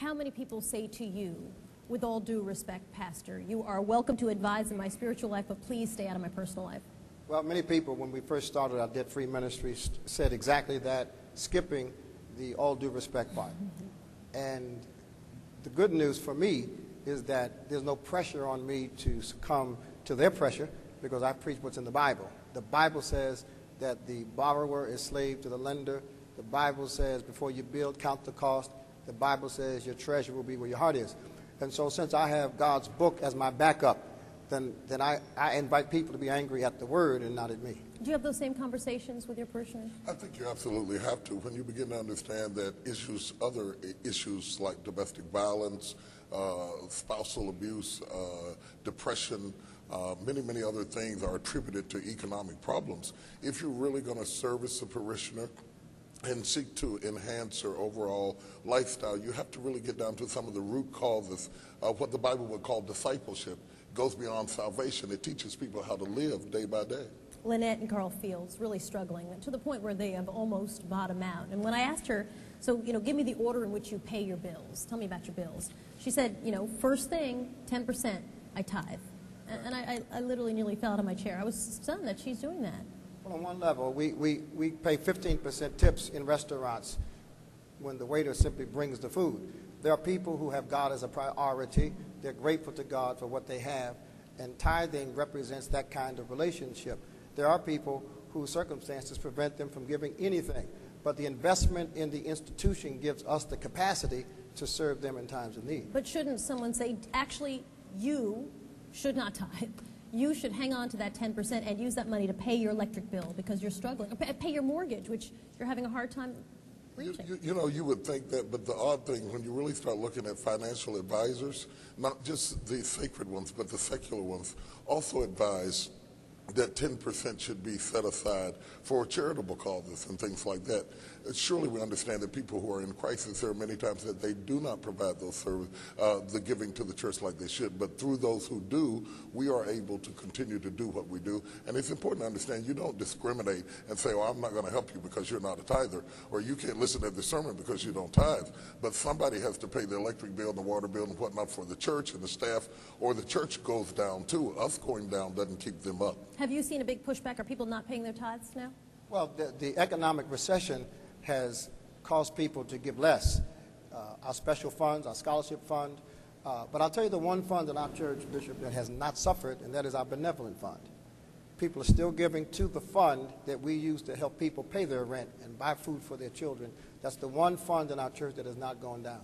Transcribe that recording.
How many people say to you, with all due respect, Pastor, you are welcome to advise in my spiritual life, but please stay out of my personal life? Well, many people, when we first started our debt-free ministry, said exactly that, skipping the all due respect part. And the good news for me is that there's no pressure on me to succumb to their pressure, because I preach what's in the Bible. The Bible says that the borrower is slave to the lender. The Bible says before you build, count the cost. The Bible says your treasure will be where your heart is. And so since I have God's book as my backup, then I invite people to be angry at the word and not at me. Do you have those same conversations with your parishioners? I think you absolutely have to. When you begin to understand that other issues like domestic violence, spousal abuse, depression, many other things are attributed to economic problems. If you're really going to service a parishioner and seek to enhance their overall lifestyle, you have to really get down to some of the root causes of what the Bible would call discipleship. It goes beyond salvation. It teaches people how to live day by day. Lynette and Carl Fields really struggling to the point where they have almost bottomed out. And when I asked her, so, give me the order in which you pay your bills. Tell me about your bills. She said, first thing, 10%, I tithe. And I literally nearly fell out of my chair. I was stunned that she's doing that. Well, on one level, we pay 15% tips in restaurants when the waiter simply brings the food. There are people who have God as a priority. They're grateful to God for what they have, and tithing represents that kind of relationship. There are people whose circumstances prevent them from giving anything, but the investment in the institution gives us the capacity to serve them in times of need. But shouldn't someone say, actually, you should not tithe? You should hang on to that 10% and use that money to pay your electric bill because you're struggling, or pay your mortgage, which you're having a hard time reaching. You would think that, but the odd thing, when you really start looking at financial advisors, not just the sacred ones, but the secular ones, also advise that 10% should be set aside for charitable causes and things like that. Surely we understand that people who are in crisis, there are many times that they do not provide those services, the giving to the church like they should. But through those who do, we are able to continue to do what we do. And it's important to understand you don't discriminate and say, well, I'm not going to help you because you're not a tither, or you can't listen to the sermon because you don't tithe. But somebody has to pay the electric bill and the water bill and whatnot for the church and the staff, or the church goes down too. Us going down doesn't keep them up. Have you seen a big pushback? Are people not paying their tithes now? Well, the economic recession has caused people to give less. Our special funds, our scholarship fund. But I'll tell you the one fund in our church, Bishop, that has not suffered, and that is our benevolent fund. People are still giving to the fund that we use to help people pay their rent and buy food for their children. That's the one fund in our church that has not gone down.